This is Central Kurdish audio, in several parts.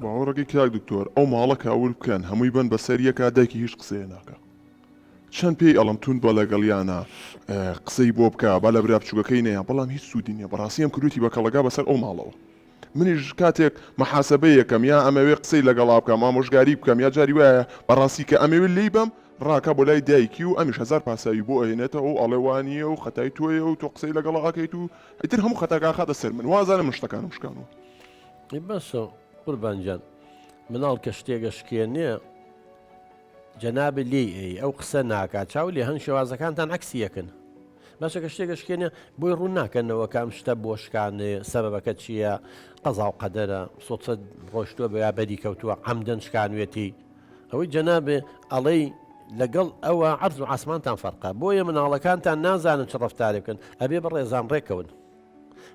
باوەڕێکی کاک دکتۆر ئەو ماڵە کاول بکەن هەمووی بن بە سەریەکە دایکی هیچ قسەیە ناکە چەند پێی ئەڵم تون بە لەگەڵیانە قسەی بۆ بکە با لە برا بچووکەکەی نەیە بەڵام هیچ سوودی نییە بەڕاستی ئەم کروتی بە کەڵەکە بەسەر ئەو ماڵەوە منیش کاتێک مەحاسەبە یەکەم یا ئەمەوێ قسەی لەگەڵا بکەم ئامۆژگاری بکەم یا جاری وایە بەڕاستی کە ئەمەوێت لی بم ڕاکە بۆ لای دایکی و ئەمیش هزار پاساوی بۆ ئەهێنێتەوە و ئەڵێوانیە و خەتای تۆیە و تۆ قسەی لەگەڵاکەیت و ئیتر هەموو خەتاکە خاتە سەر من وازانە من شتەکانم شکانەوە بەسە قوربانجان مناڵ کە شتێگە شکێنێ جەنابە لێ ئەو قسە ناکات چاو لێ هەن شێوازەکانتان عەکسی یەکن باشە کە شتێگە شکێنێ بۆی ڕوون ناکەنەوە کام شتە بۆ شکانێ سەبەبەکە چییە قەزا و قەدەرە سۆچە ڕۆشتووە بە یا بەری کەوتووە عەمدەن شکانوێتی ئەوەی جەنابێ ئەڵەی لەگەڵ ئەوە عەرز و عاسمانتان فەرقە بۆیە مناڵەکانتان نازانن چ ڕەفتارێ بکەن ئەبێ بە ڕێزان ڕێکەون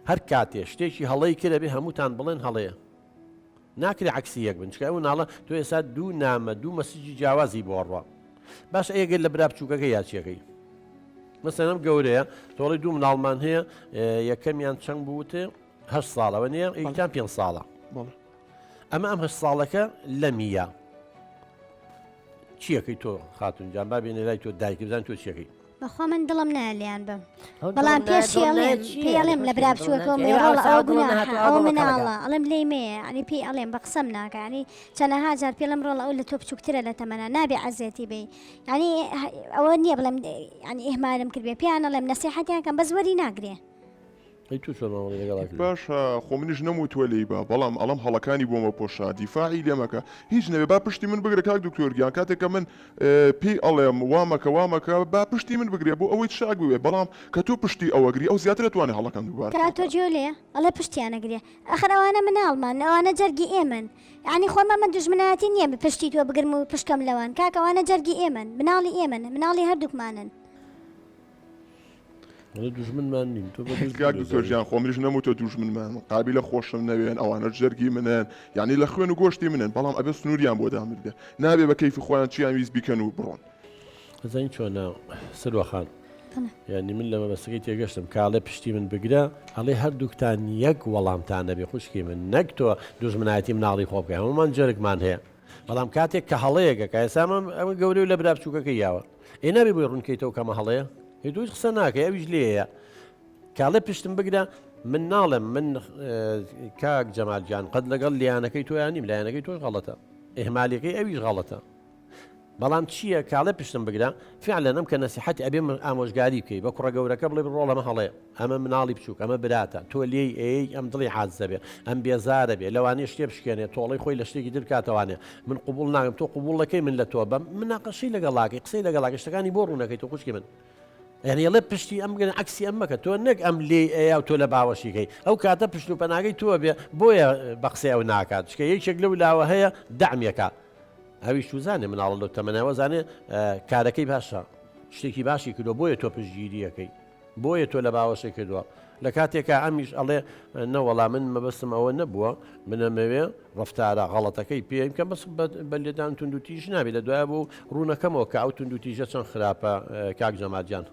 هەر کاتێ شتێکی هەڵەی کرە بێ هەمووتان بڵێن هەڵەیە ناکری عکسی یەک بن چکە ئەو ناڵە تۆ ئێستا دوو نامە دوو مەسیجی جیاوازی بۆڕوە باش ئەگەر لە برا بچووکەکە یاچیەکەی مەسەلەن گەورەیە تۆڵی دوو مناڵمان هەیە یەکەمیان چەند بووتێ هەشت ساڵەوە نییە ئەیتان پێنج ساڵە ئەمە ئەم هەشت ساڵەکە لە میە چیەکەی تۆ خاتونجان با بێنێ لای تۆ دایکی بزان تۆ چیەکەی بەخوا من دڵم نالیان بم بەڵام پێڵێم لە برا بچووەکە مێڕۆڵ ئەو گوناحە ئەو مناڵە ئەڵێم لێی مەیە ئەنی پێی ئەڵێم بە قسەم ناکانی چەنەها جار پێڵم ڕۆڵ ئەو لە تۆ بچووکترە لە تەمەنە نابێ عەزێتی بێ ینی ئەوە نییە بڵێم ینی ئێهمالم کردبێ پێیان ئەڵێم نەسیحەتیان کەم بە زوەری ناگرێ باشە خۆ منیش نەموتوە لێی بە بەڵام ئەڵم هەڵەکانی بۆمە پۆشا دیفاعی لێمەکە هیچ نەبێ با پشتی من بگرە کاک دکتۆرگیان کاتێککە من پێی ئەڵێم وامەکە با پشتی من بگرێ بۆ ئەوەی شاک بوێ بەڵام کە تۆ پشتی ئەوەگری ئەو زیاتر توانێت هەڵەکەم دووبار تۆ جۆ لێ ئەڵێ پشتیانەگرێ ئەخر ئەوانە مناڵمان ئەوانە جەرگی ئێمن ینی خۆمە من دژمنایەتی نییە بە پشتی تۆ بگرم و پشکەم لەوان کاکەوانە جەرگی ئێمن مناڵی ئێمن مناڵی هەردووکمانن دوژمنمان نیم تۆ دکتۆرجیان خۆ منیش نەموتە دوژمنمان قابلە خۆشم نەوێن ئەوانە جەرگی منن یعنی لە خوێن و گۆشتی منن بەڵام ئەبێ سنووریان بۆ دامردێ نابێ بە کەیفی خۆیان چیان ویست بیکەن و بڕۆن زین چۆنا سروەخان یعنی من لەمە بەسەکەی تێگەشتم کاڵێ پشتی من بگرە هەڵێ هەردووکتان یەک وەڵامتانە بێ خوشکی من نەک تۆ دوژمنایەتی مناڵی خۆ بکە هەمومان جەرگمان هەیە بەڵام کاتێک کە هەڵەیەکە کە ئێسامە ئەمە گەورەی و لە برا بچووکەکە یاوە ئێ نابێ بۆی ڕوونکەیتەوە کەمە هەڵەیە هیچ قسە ناکە ئەویش لێیە کاڵێ پشتم بگرە من ناڵم من کاک جەمالجان قەت لەگەڵ لیانەکەی تۆیانیم لایەنەکەی تۆش غەڵەتە ئێهمالیەکەی ئەویش غەڵەتە بەڵام چییە کاڵێ پشتم بگرە فعلەن ئەم کە نەسیحەتی ئەبێ ئامۆژگاری بکەی بە کوڕە گەورەکە بڵێ بڕۆ لەمە هەڵەیە ئەمە مناڵی بچووک ئەمە براتە تۆ لێی ئەم دڵی حازە بێ ئەم بێزارە بێ لەوانەیە شتێ بشکێنێت تۆڵی خۆی لە شتێکی درکاتەوانێ من قوبوڵ ناگەم تۆ قوبوڵەکەی من لە تۆ بە مناقەشەی لەگەڵاکەی قسەی لەگەڵاکە شتەکانی بۆ ڕوونەکەی تۆ خوشکی من یعنی ئەڵێ پشتی ئەم گەن عەکسی ئەمەکە تۆ نەک ئەم لێ ئەیا و تۆ لە باوەشیکەی ئەو کاتە پشت و پەناگەی تۆ بێ بۆیە بە قسەی ئەو ناکات چکە یەکێک لەو لاوە هەیە دەعمێکە ئەویش توزانێ مناڵە لەو تەمەنەوە زانێ کارەکەی باشە شتێکی باشی کردو بۆیە تۆ پشتگیریەکەی بۆیە تۆ لە باوەشی کردووە لە کاتێکە ئەمیش ئەڵێ نەوەڵام من مەبەستم ئەوە نەبووە منەمەوێ ڕفتارە غەڵەتەکەی پێم کە بەس بە لێدان تونند و تیژ نابێت لە دوایە بۆ ڕوونەکەمەوە کە ئەو تونند و تیژە چەند خراپە کاک جەمالجان